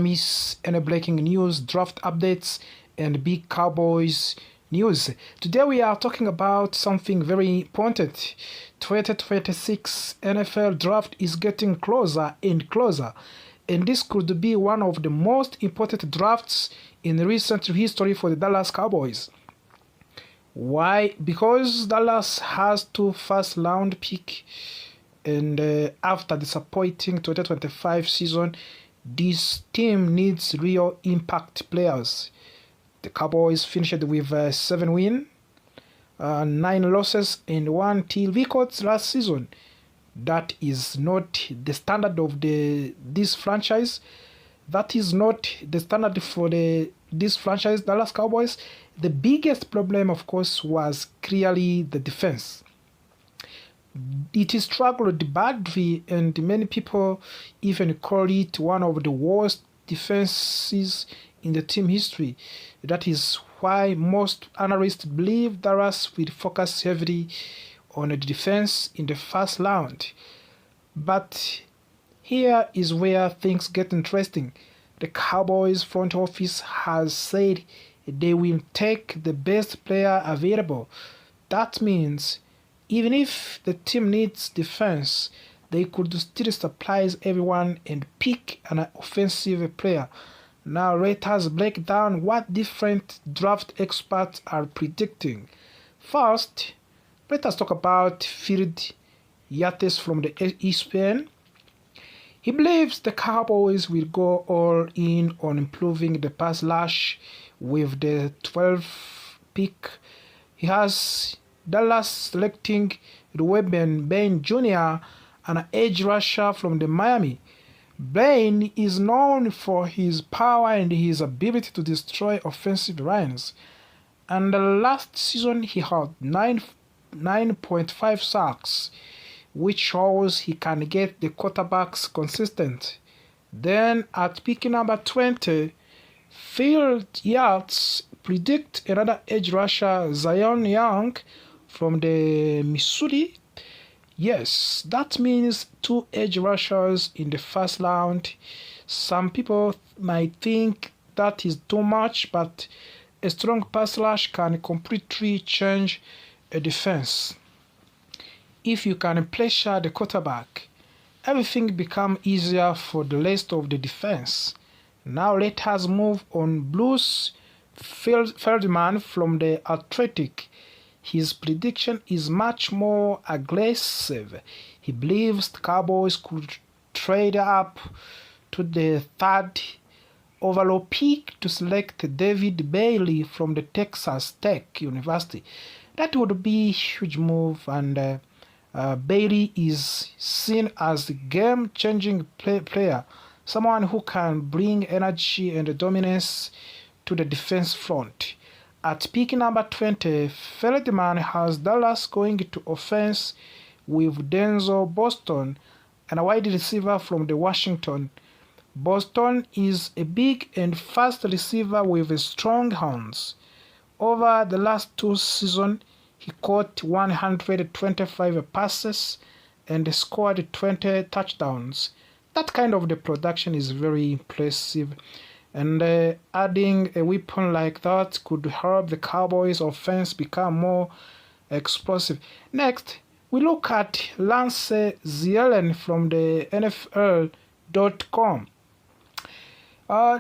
Miss any breaking news, draft updates, and big Cowboys news. Today we are talking about something very important. 2026 NFL draft is getting closer and closer, and this could be one of the most important drafts in recent history for the Dallas Cowboys. Why? Because Dallas has two first-round picks, and after the disappointing 2025 season, this team needs real impact players. The Cowboys finished with 7 wins, 9 losses, and 1 team records last season. That is not the standard of this franchise. That is not the standard for this franchise, Dallas Cowboys. The biggest problem, of course, was clearly the defense. It struggled badly, and many people even call it one of the worst defenses in the team history. That is why most analysts believe Dallas will focus heavily on the defense in the first round. But here is where things get interesting. The Cowboys front office has said they will take the best player available. That means even if the team needs defense, they could still surprise everyone and pick an offensive player. Now let us break down what different draft experts are predicting. First, let us talk about Phil Yates from the ESPN. He believes the Cowboys will go all in on improving the pass rush with the 12th pick. He has Dallas selecting Rueben Bain Jr., an edge rusher from the Miami. Bain is known for his power and his ability to destroy offensive lines. And last season he had 9.5 sacks, which shows he can get the quarterbacks consistent. Then at pick number 20, Phil Yates predict another edge rusher, Zion Young, from the Missouri. Yes, that means 2 edge rushers in the first round. Some people might think that is too much, but a strong pass rush can completely change a defense. If you can pressure the quarterback, everything becomes easier for the rest of the defense. Now let us move on. Bruce Feldman from the Athletic. His prediction is much more aggressive. He believes the Cowboys could trade up to the 3rd overall pick to select David Bailey from the Texas Tech University. That would be a huge move, and Bailey is seen as a game-changing player, someone who can bring energy and dominance to the defense front. At pick number 20, Feldman has Dallas going to offense with Denzel Boston and a wide receiver from the Washington. Boston is a big and fast receiver with strong hands. Over the last 2 seasons, he caught 125 passes and scored 20 touchdowns. That kind of the production is very impressive. And adding a weapon like that could help the Cowboys offense become more explosive. Next, we look at Lance Zierlein from the NFL.com.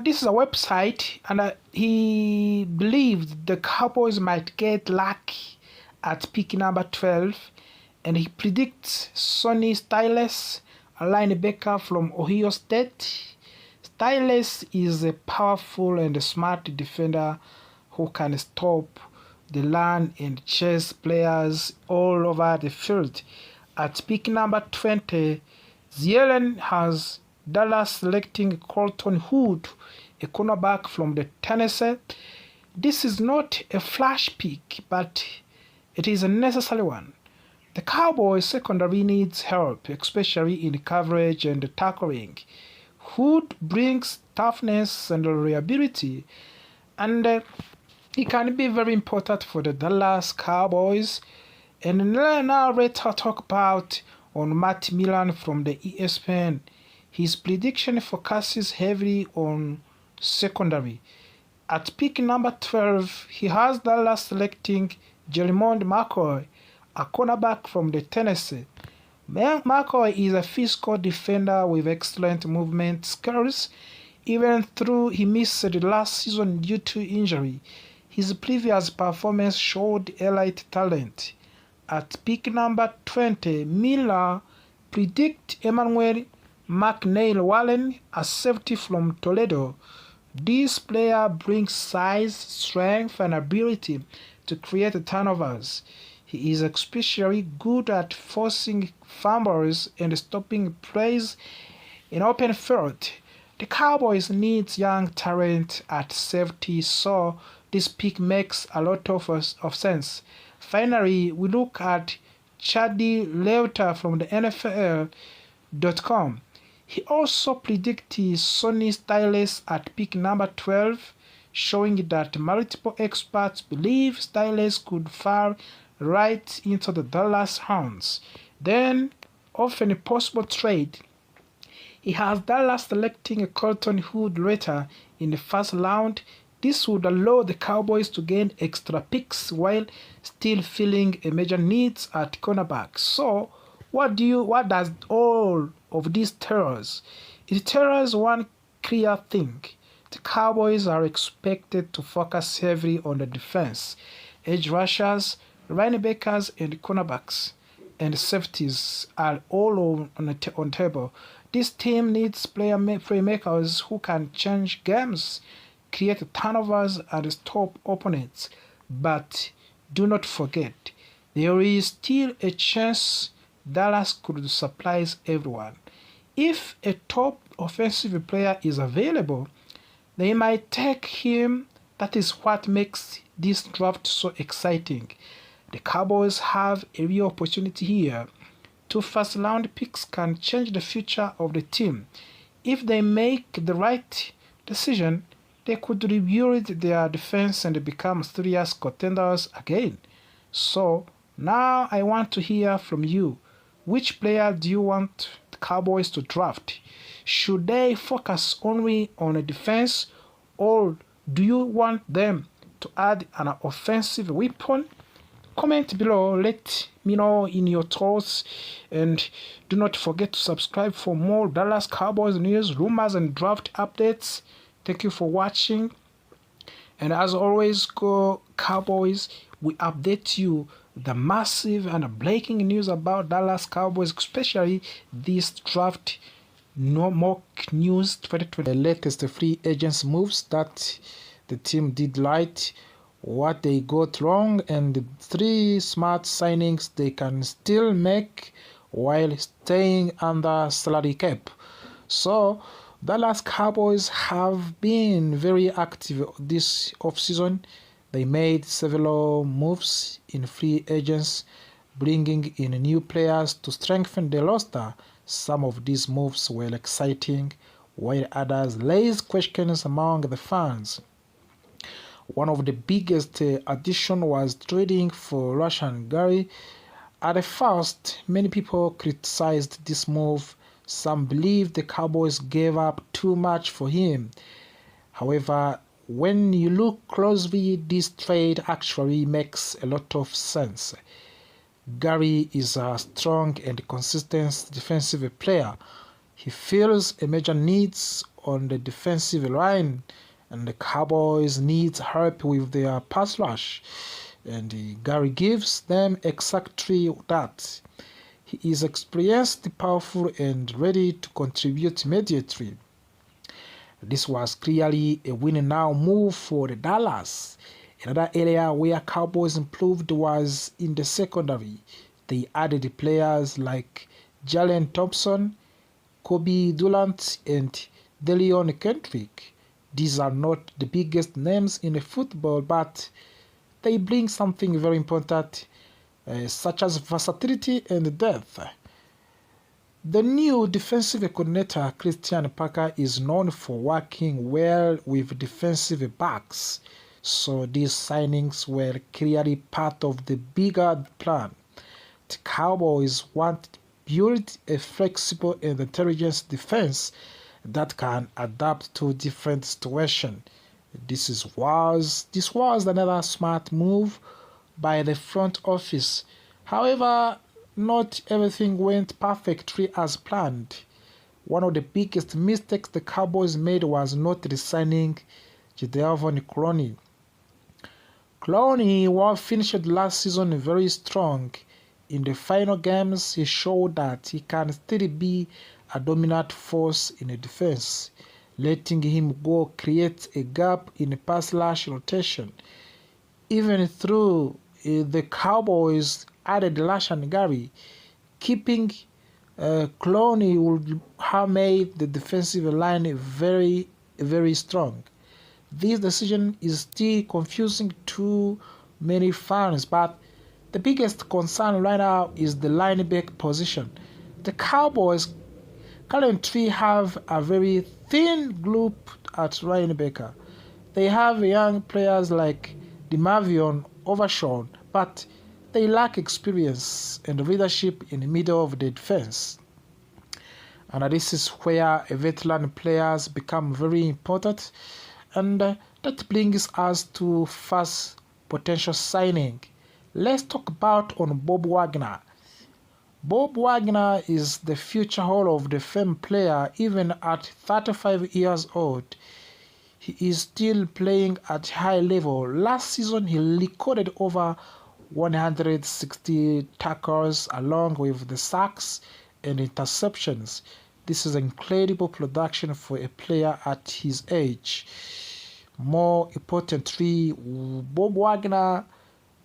This is a website, and he believed the Cowboys might get lucky at pick number 12, and he predicts Sonny Styles, a linebacker from Ohio State. Styles is a powerful and smart defender who can stop the run and chase players all over the field. At pick number 20, Zierlein has Dallas selecting Colton Hood, a cornerback from the Tennessee. This is not a flash pick, but it is a necessary one. The Cowboys secondary needs help, especially in coverage and tackling. Hood brings toughness and reliability, and he can be very important for the Dallas Cowboys. And now let's talk about on Matt Millen from the ESPN. His prediction focuses heavily on secondary. At pick number 12, he has Dallas selecting Jermond McCoy, a cornerback from the Tennessee. McCoy is a physical defender with excellent movement skills. Even though he missed the last season due to injury, his previous performance showed elite talent. At pick number 20, Miller predict Emmanuel McNeil Wallen, a safety from Toledo. This player brings size, strength, and ability to create turnovers. He is especially good at forcing fumbles and stopping plays in open field. The Cowboys need young talent at safety, so this pick makes a lot of sense. Finally, we look at Chadi Leuter from the NFL.com. He also predicted Sonny Styles at pick number 12, showing that multiple experts believe Styles could fall right into the Dallas hands. Then, often a possible trade, he has Dallas selecting a Colton Hood later in the first round. This would allow the Cowboys to gain extra picks while still filling a major needs at cornerback. So, what does all of this tell us? It tells us one clear thing. The Cowboys are expected to focus heavily on the defense. Edge rushers, linebackers, and cornerbacks and safeties are all on table. This team needs playmakers who can change games, create turnovers, and stop opponents. But do not forget, there is still a chance Dallas could surprise everyone. If a top offensive player is available, they might take him. That is what makes this draft so exciting. The Cowboys have a real opportunity here. 2 first-round picks can change the future of the team. If they make the right decision, they could rebuild their defense and become serious contenders again. So, now I want to hear from you. Which player do you want the Cowboys to draft? Should they focus only on a defense, or do you want them to add an offensive weapon? Comment below, let me know in your thoughts, and do not forget to subscribe for more Dallas Cowboys news, rumors, and draft updates. Thank you for watching, and as always, go Cowboys. We update you the massive and breaking news about Dallas Cowboys, especially this draft. No mock news 2020. The latest free agents moves that the team did right, what they got wrong, and 3 smart signings they can still make while staying under salary cap. So Dallas Cowboys have been very active this offseason. They made several moves in free agents, bringing in new players to strengthen the roster. Some of these moves were exciting, while others raised questions among the fans. One of the biggest additions was trading for Rashan Gary. At first, many people criticized this move. Some believed the Cowboys gave up too much for him. However, when you look closely, this trade actually makes a lot of sense. Gary is a strong and consistent defensive player. He fills a major needs on the defensive line, and the Cowboys need help with their pass rush, and Gary gives them exactly that. He is experienced, powerful, and ready to contribute immediately. This was clearly a win-now move for the Dallas. Another area where Cowboys improved was in the secondary. They added players like Jalen Thompson, Kobe Durant, and Delion Kendrick. These are not the biggest names in football, but they bring something very important, such as versatility and depth. The new defensive coordinator, Christian Parker, is known for working well with defensive backs, so these signings were clearly part of the bigger plan. The Cowboys want build a flexible and intelligent defense that can adapt to different situations. This was another smart move by the front office. However, not everything went perfectly as planned. One of the biggest mistakes the Cowboys made was not re-signing Jadeveon Clowney. Clowney finished last season very strong. In the final games, he showed that he can still be a dominant force in the defense. Letting him go creates a gap in the pass rush rotation. Even through the Cowboys added Lash and Gary, keeping Clowney would have made the defensive line very, very strong. This decision is still confusing to many fans, but the biggest concern right now is the linebacker position. The Cowboys currently have a very thin group at linebacker. They have young players like DeMarvion Overshawn, but they lack experience and leadership in the middle of the defense. And this is where veteran players become very important. And that brings us to first potential signing. Let's talk about on Bob Wagner. Bob Wagner is the future Hall of the Fame player. Even at 35 years old, he is still playing at high level. Last season, he recorded over 160 tackles along with the sacks and interceptions. This is incredible production for a player at his age. More importantly, Bob Wagner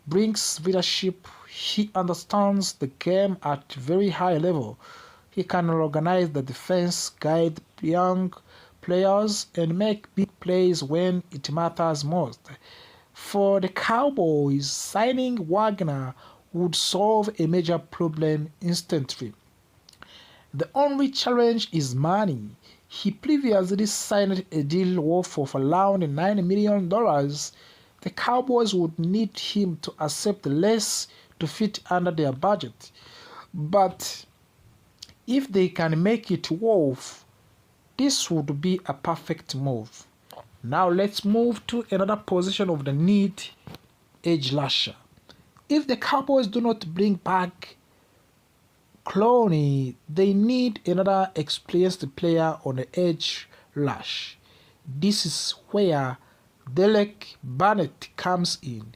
brings leadership. He understands the game at very high level. He can organize the defense, guide young players, and make big plays when it matters most. For the Cowboys, signing Wagner would solve a major problem instantly. The only challenge is money. He previously signed a deal worth around $9 million. The Cowboys would need him to accept less to fit under their budget. But if they can make it worth, this would be a perfect move. Now let's move to another position of the need, edge rusher. If the Cowboys do not bring back Clowney, they need another experienced player on the edge rush. This is where Derek Barnett comes in.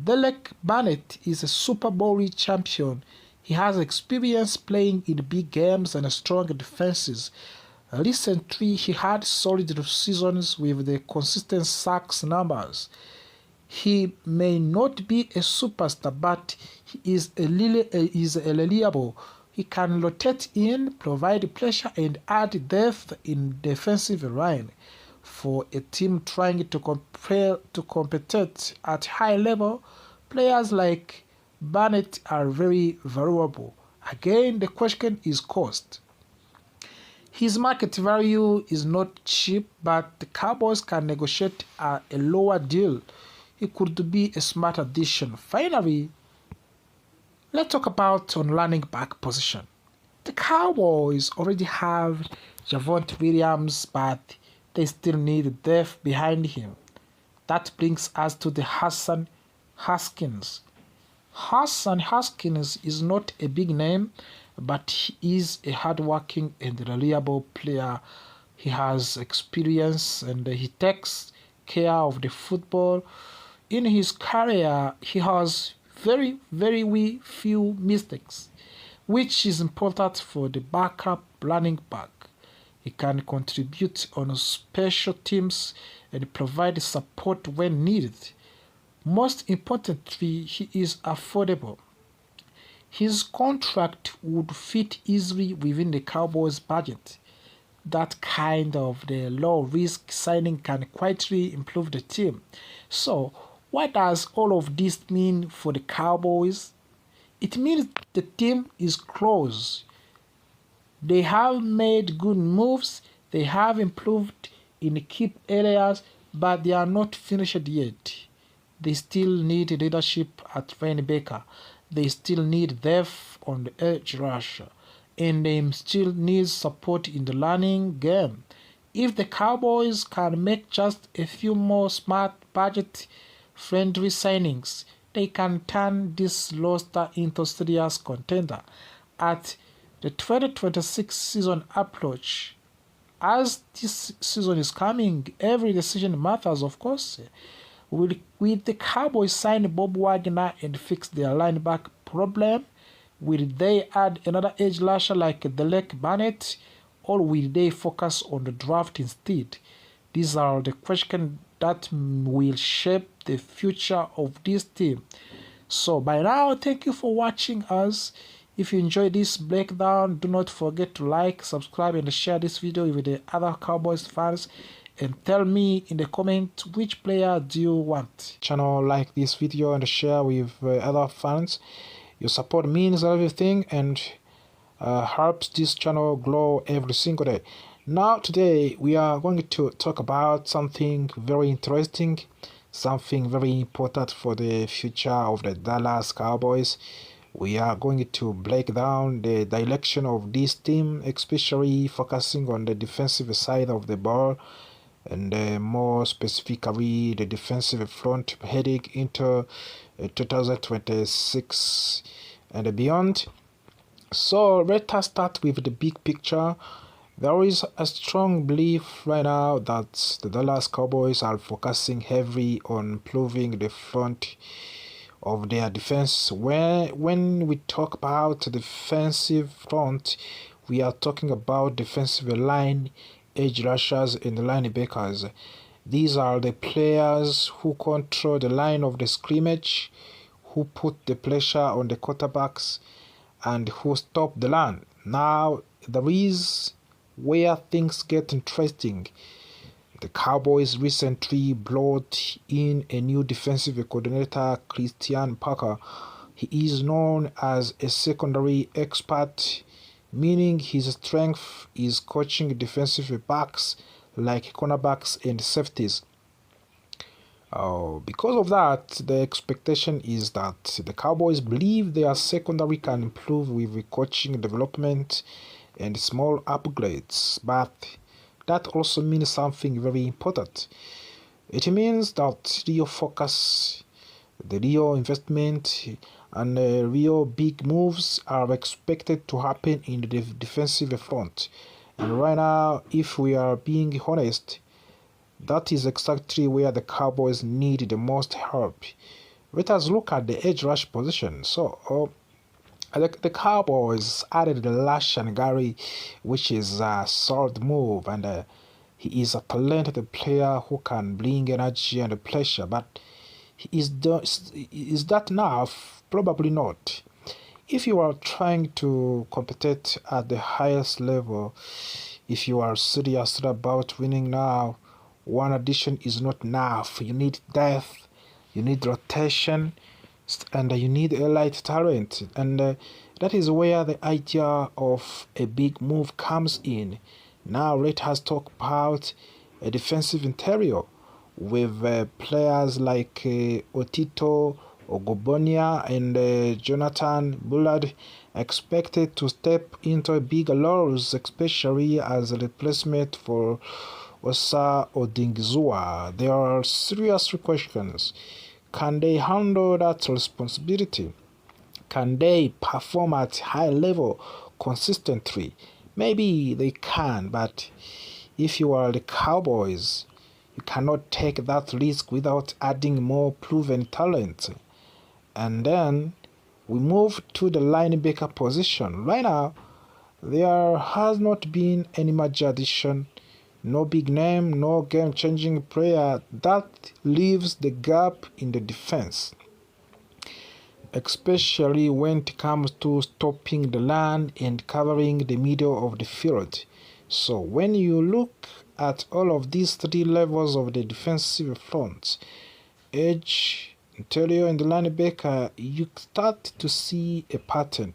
Derek Barnett is a Super Bowl champion. He has experience playing in big games and strong defenses. Recently, he had solid seasons with the consistent sacks numbers. He may not be a superstar, but he is reliable. He can rotate in, provide pressure, and add depth in defensive line. For a team trying to compete at high level, players like Barnett are very valuable. Again, the question is cost. His market value is not cheap, but the Cowboys can negotiate a lower deal. He could be a smart addition. Finally, let's talk on running back position. The Cowboys already have Javonte Williams, but they still need depth behind him. That brings us to the Hassan Haskins. Hassan Haskins is not a big name, but he is a hardworking and reliable player. He has experience and he takes care of the football. In his career, he has very, very few mistakes, which is important for the backup running back. He can contribute on special teams and provide support when needed. Most importantly, he is affordable. His contract would fit easily within the Cowboys' budget. That kind of the low-risk signing can quietly improve the team. So, what does all of this mean for the Cowboys? It means the team is close. They have made good moves, they have improved in key areas, but they are not finished yet. They still need leadership at linebacker. They still need depth on the edge rusher. and still needs support in the learning game. If the Cowboys can make just a few more smart budget-friendly signings, they can turn this roster into a serious contender. At the 2026 season approach, as this season is coming, every decision matters, of course. Will the Cowboys sign Bob Wagner and fix their linebacker problem? Will they add another edge rusher like Delek Barnett, or will they focus on the draft instead? These are the questions that will shape the future of this team. So by now, thank you for watching us. If you enjoyed this breakdown, do not forget to like, subscribe, and share this video with the other Cowboys fans. And tell me in the comment which player do you want. Channel, like this video and share with other fans. Your support means everything and helps this channel grow every single day. Now today we are going to talk about something very interesting, something very important for the future of the Dallas Cowboys. We are going to break down the direction of this team, especially focusing on the defensive side of the ball, and more specifically the defensive front heading into 2026 and beyond. So let us start with the big picture. There is a strong belief right now that the Dallas Cowboys are focusing heavily on improving the front of their defense. When we talk about the defensive front, we are talking about defensive line, edge rushers, and linebackers. These are the players who control the line of the scrimmage, who put the pressure on the quarterbacks, and who stop the run. Now, there is where things get interesting. The Cowboys recently brought in a new defensive coordinator, Christian Parker. He is known as a secondary expert, meaning his strength is coaching defensive backs like cornerbacks and safeties. Because of that, the expectation is that the Cowboys believe their secondary can improve with coaching development and small upgrades, but that also means something very important. It means that real focus, the real investment, and real big moves are expected to happen in the defensive front. And right now, if we are being honest, that is exactly where the Cowboys need the most help. Let us look at the edge rush position. So, the Cowboys added Lashan Gary, which is a solid move, and he is a talented player who can bring energy and pressure. But is that enough? Probably not. If you are trying to compete at the highest level, if you are serious about winning now, one addition is not enough. You need depth, you need rotation, and you need elite talent. And that is where the idea of a big move comes in. Now let us talk about a defensive interior with players like Otito, Ogobonia, and Jonathan Bullard expected to step into bigger roles, especially as a replacement for Osa Odingizua. There are serious questions. Can they handle that responsibility? Can they perform at high level consistently? Maybe they can, but if you are the Cowboys, you cannot take that risk without adding more proven talent. And then we move to the linebacker position. Right now, there has not been any major addition, no big name, no game-changing player. That leaves the gap in the defense, especially when it comes to stopping the run and covering the middle of the field. So when you look at all of these three levels of the defensive front, edge, interior, and the linebacker, you start to see a pattern.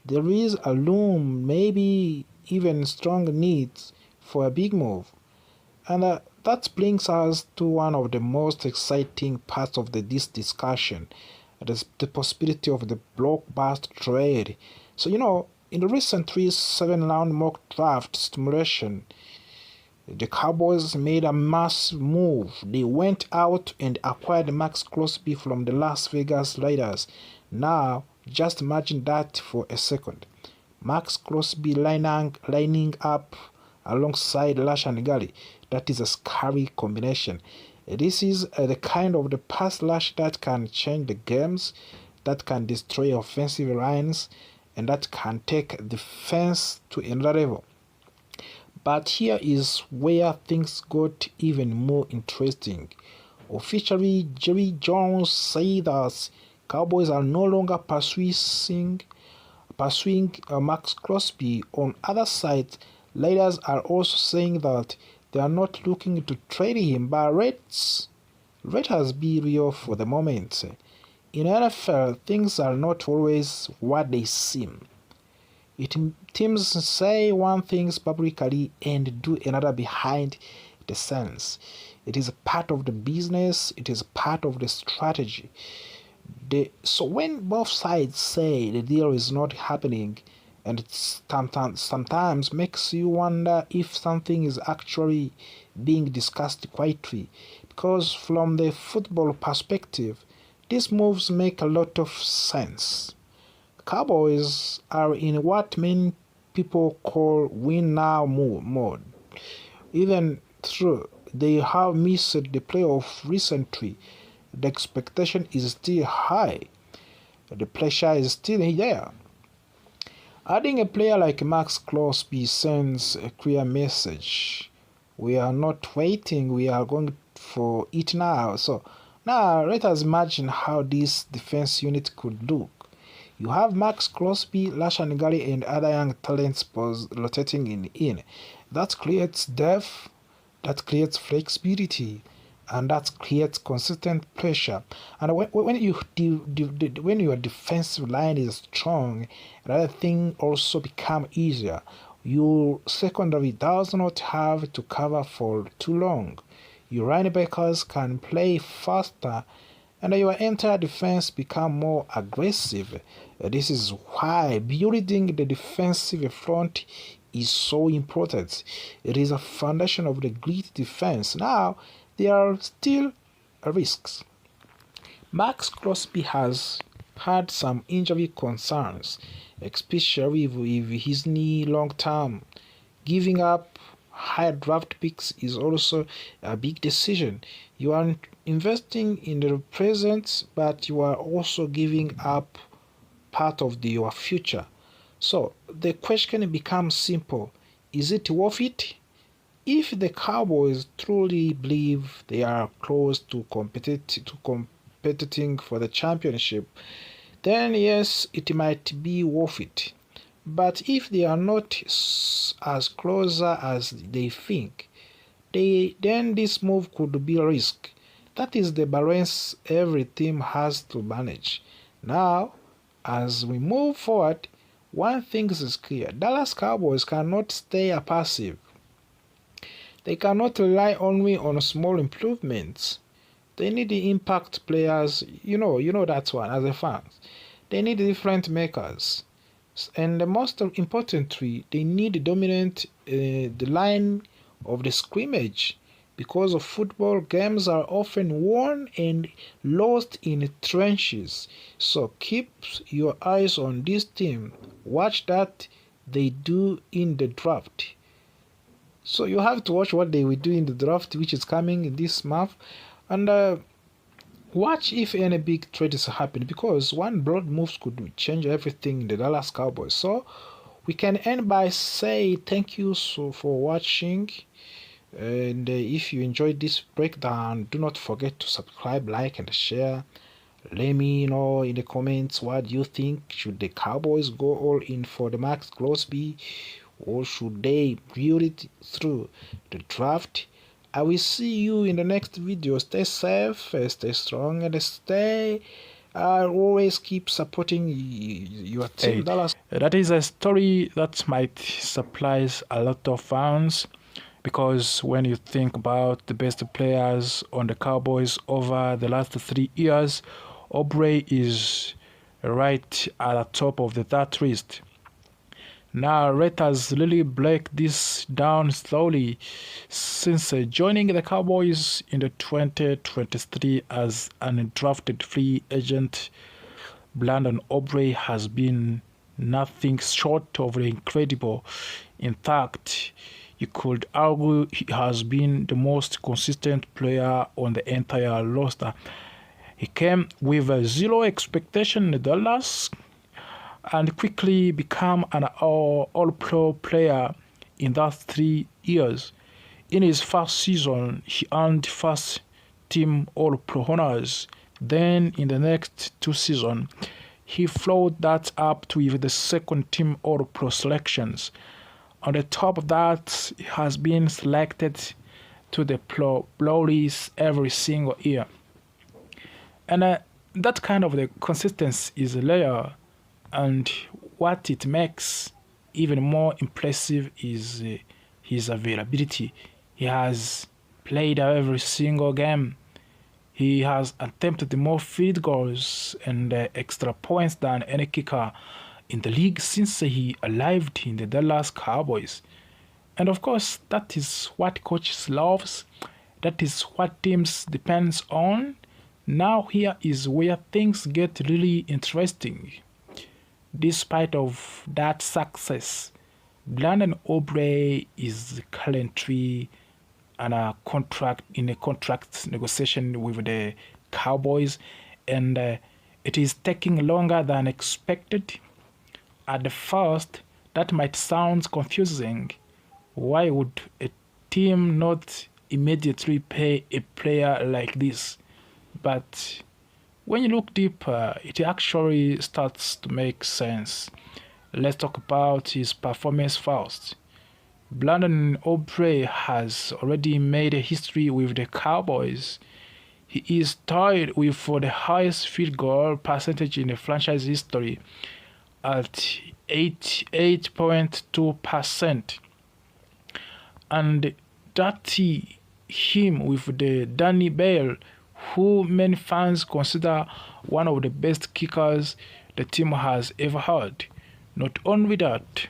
There is a room, maybe even strong needs for a big move. And that brings us to one of the most exciting parts of this discussion, the possibility of the blockbuster trade. So, In the recent 7-round mock draft simulation, the Cowboys made a massive move. They went out and acquired Max Crosby from the Las Vegas Raiders. Now, just imagine that for a second. Max Crosby lining up alongside Lashan Gary. That is a scary combination. This is the kind of the pass rush that can change the games, that can destroy offensive lines, and that can take defense to another level. But here is where things got even more interesting. Officially, Jerry Jones said that Cowboys are no longer pursuing Max Crosby. On other side, Raiders are also saying that they are not looking to trade him, but let us be real for the moment. In NFL, things are not always what they seem. Teams say one thing publicly and do another behind the scenes. It is a part of the business. It is part of the strategy. So when both sides say the deal is not happening, and it sometimes makes you wonder if something is actually being discussed quietly, because from the football perspective, these moves make a lot of sense. Cowboys are in what many people call win now mode. Even though they have missed the playoff recently, the expectation is still high. The pressure is still there. Adding a player like Max Crosby sends a clear message. We are not waiting, we are going for it now. So now let us imagine how this defense unit could look. You have Max Crosby, Lashan Gary, and other young talents rotating in. That creates depth, that creates flexibility, and that creates consistent pressure. And when your defensive line is strong, another thing also become easier. Your secondary does not have to cover for too long. Your linebackers can play faster, and your entire defense become more aggressive. This is why building the defensive front is so important. It is a foundation of the great defense. Now, there are still risks. Max Crosby has had some injury concerns, especially with his knee long term. Giving up high draft picks is also a big decision. You are investing in the present, but you are also giving up part of your future. So the question becomes simple. Is it worth it? If the Cowboys truly believe they are close to competing for the championship, then yes, it might be worth it. But if they are not as closer as they think, then this move could be a risk. That is the balance every team has to manage. Now, as we move forward, one thing is clear. Dallas Cowboys cannot stay passive. They cannot rely only on small improvements. They need the impact players. You know that one as a fan. They need different makers. And most importantly, they need dominant the line of the scrimmage. Because of football, games are often won and lost in trenches. So keep your eyes on this team. Watch that they do in the draft. So you have to watch what they will do in the draft, which is coming this month. And watch if any big trades happen, because one broad move could change everything in the Dallas Cowboys. So we can end by saying thank you for watching. And if you enjoyed this breakdown, do not forget to subscribe, like, and share. Let me know in the comments what you think. Should the Cowboys go all in for the Max Crosby, or should they build it through the draft? I will see you in the next video. Stay safe, stay strong, and stay. Always keep supporting your team. Dallas. That is a story that might surprise a lot of fans. Because when you think about the best players on the Cowboys over the last 3 years, Aubrey is right at the top of that list. Now, let us really break this down slowly. Since joining the Cowboys in the 2023 as an undrafted free agent, Brandon Aubrey has been nothing short of incredible. In fact, you could argue he has been the most consistent player on the entire roster. He came with zero expectation in Dallas and quickly became an all-pro player in that 3 years. In his first season, he earned first team all-pro honors. Then in the next 2 seasons, he followed that up with the second team all-pro selections. On the top of that, he has been selected to the Pro Bowls every single year. And that kind of the consistency is rare, and what it makes even more impressive is his availability. He has played every single game. He has attempted more field goals and extra points than any kicker in the league since he arrived in the Dallas Cowboys. And of course, that is what coaches loves. That is what teams depends on. Now here is where things get really interesting. Despite of that success, Brandon Aubrey is currently in a contract negotiation with the Cowboys, and it is taking longer than expected. At the first, that might sound confusing. Why would a team not immediately pay a player like this? But when you look deeper, it actually starts to make sense. Let's talk about his performance first. Brandon Aubrey has already made a history with the Cowboys. He is tied with for the highest field goal percentage in the franchise history at 88.2%. And that him with the Danny Bale, who many fans consider one of the best kickers the team has ever had. Not only that,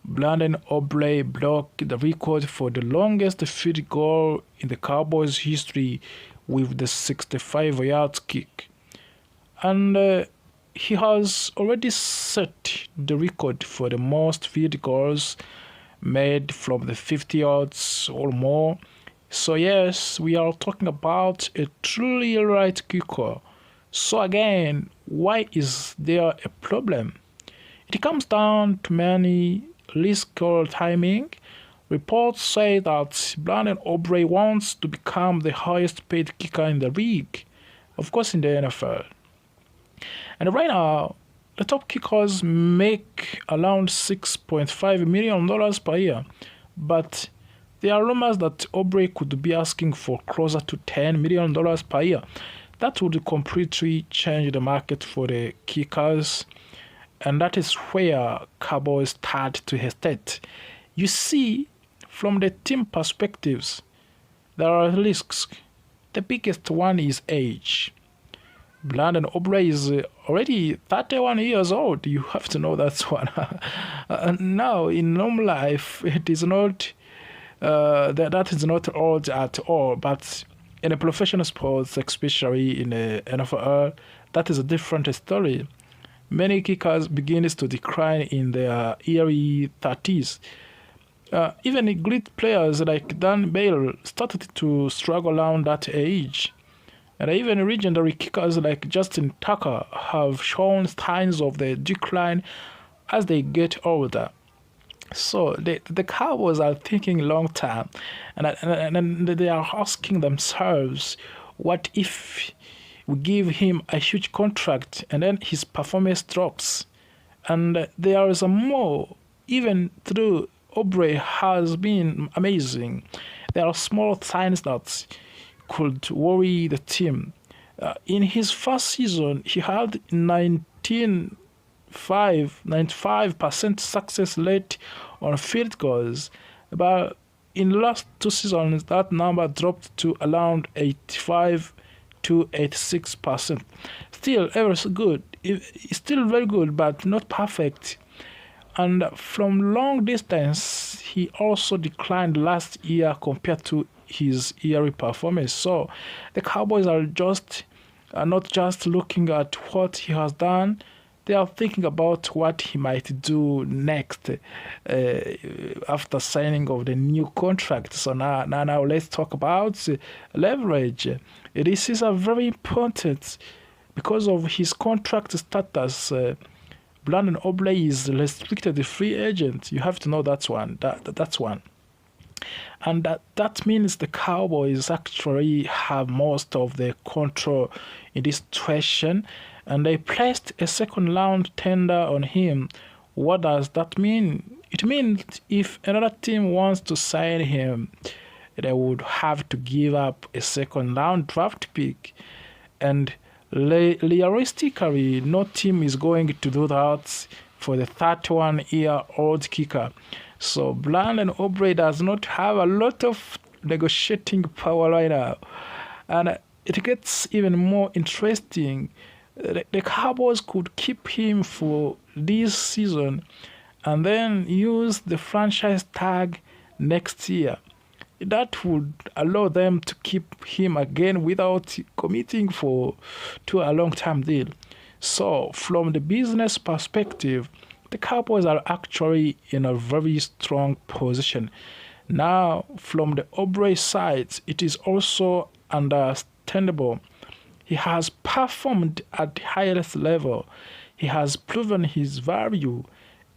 Brandon Aubrey broke the record for the longest field goal in the Cowboys' history with the 65-yard kick. And he has already set the record for the most field goals made from the 50 yards or more. So yes, we are talking about a truly right kicker. So again, why is there a problem? It comes down to many risk or timing. Reports say that Brandon Aubrey wants to become the highest paid kicker in the league, of course in the NFL. And right now, the top kickers make around $6.5 million per year, but there are rumors that Aubrey could be asking for closer to $10 million per year. That would completely change the market for the kickers, and that is where Cowboys start to hesitate. You see, from the team perspectives, there are risks. The biggest one is age. Brandon Aubrey is already 31 years old. You have to know that one. Now, in normal life, it is not that is not old at all. But in a professional sports, especially in the NFL, that is a different story. Many kickers begins to decline in their early 30s. Even great players like Dan Bale started to struggle around that age. And even legendary kickers like Justin Tucker have shown signs of the decline as they get older. So the Cowboys are thinking long term, and they are asking themselves, what if we give him a huge contract and then his performance drops? And there is a more, even though Aubrey has been amazing, there are small signs that could worry the team. In his first season, he had 95% success rate on field goals, but in the last 2 seasons, that number dropped to around 85 to 86%. Still, ever so good. It's still very good, but not perfect. And from long distance, he also declined last year compared to his yearly performance. So the Cowboys are not just looking at what he has done, they are thinking about what he might do next after signing of the new contract. So now let's talk about leverage. This is a very important because of his contract status. Brandon Obley is restricted free agent. You have to know that's one. That's one. And that means the Cowboys actually have most of the control in this situation, and they placed a second round tender on him. What does that mean? It means if another team wants to sign him, they would have to give up a second round draft pick. And realistically, no team is going to do that for the 31-year-old kicker. So Brandon Aubrey does not have a lot of negotiating power right now. And it gets even more interesting. The Cowboys could keep him for this season and then use the franchise tag next year. That would allow them to keep him again without committing to a long-term deal. So, from the business perspective, the Cowboys are actually in a very strong position. Now, from the Aubrey side, it is also understandable. He has performed at the highest level. He has proven his value,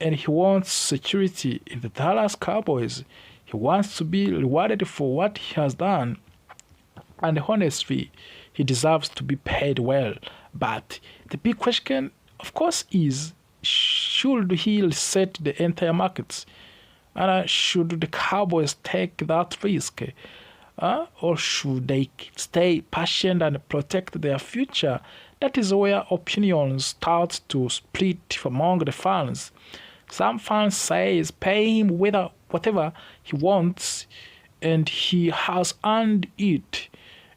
and he wants security in the Dallas Cowboys. He wants to be rewarded for what he has done. And honestly, he deserves to be paid well. But the big question, of course, is should he reset the entire markets? And should the Cowboys take that risk? Or should they stay patient and protect their future? That is where opinions start to split among the fans. Some fans say pay him whatever he wants and he has earned it.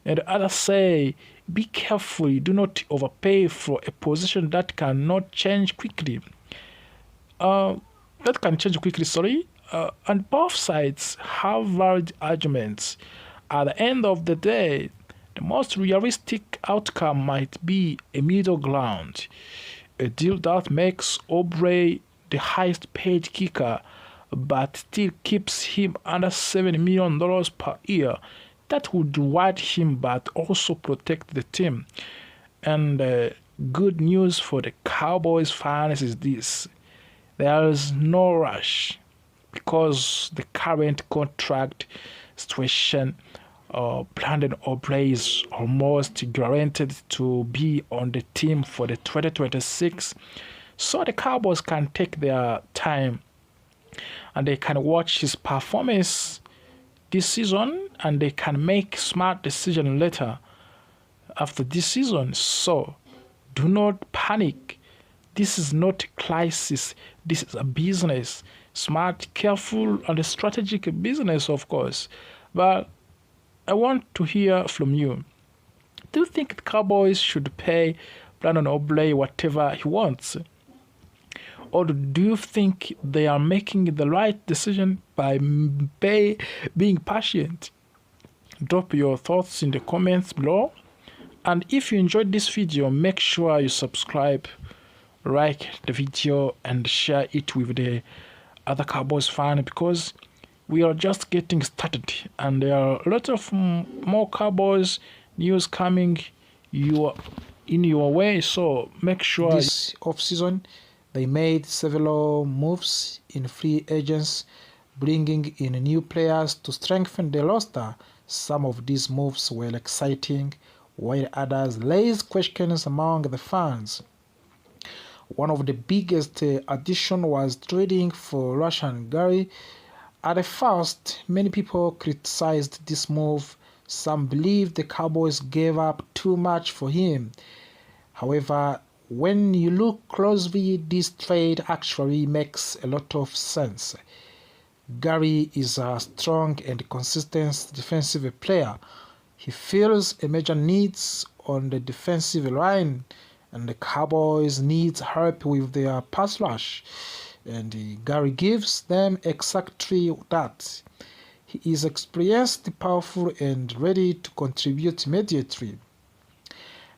And others say be careful, do not overpay for a position that cannot change quickly. And both sides have valid arguments. At the end of the day, the most realistic outcome might be a middle ground, a deal that makes Aubrey the highest paid kicker but still keeps him under $7 million per year. That would reward him but also protect the team. And good news for the Cowboys fans is this: there is no rush because the current contract situation, Brandon Aubrey is almost guaranteed to be on the team for the 2026. So the Cowboys can take their time and they can watch his performance this season and they can make smart decision later after this season. So do not panic. This is not a crisis. This is a business. Smart, careful, and a strategic business, of course. But I want to hear from you. Do you think the Cowboys should pay Brandon Aubrey whatever he wants? Or do you think they are making the right decision by being patient? Drop your thoughts in the comments below. And if you enjoyed this video, make sure you subscribe, like the video, and share it with the other Cowboys fans because we are just getting started and there are a lot of more Cowboys news coming in your way. So make sure this off-season they made several moves in free agents, bringing in new players to strengthen the roster. Some of these moves were exciting, while others raised questions among the fans. One of the biggest additions was trading for Russian Gary. At first, many people criticized this move. Some believed the Cowboys gave up too much for him. However, when you look closely, this trade actually makes a lot of sense. Gary is a strong and consistent defensive player. He fills a major needs on the defensive line, and the Cowboys need help with their pass rush. and Gary gives them exactly that. He is experienced, powerful, and ready to contribute immediately.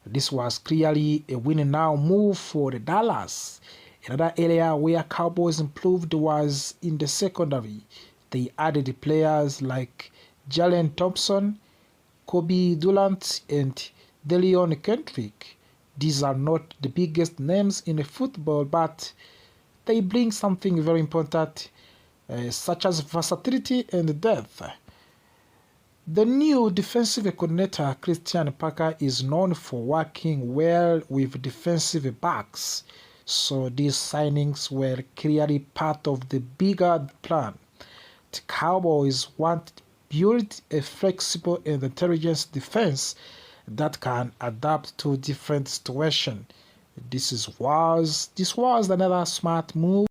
This was clearly a win-now move for the Dallas. Another area where Cowboys improved was in the secondary. They added players like Jalen Thompson, Kobe Durant, and Delion Kendrick. These are not the biggest names in football, but they bring something very important, such as versatility and depth. The new defensive coordinator, Christian Parker, is known for working well with defensive backs, so these signings were clearly part of the bigger plan. The Cowboys want to build a flexible and intelligent defense that can adapt to different situations. This was another smart move.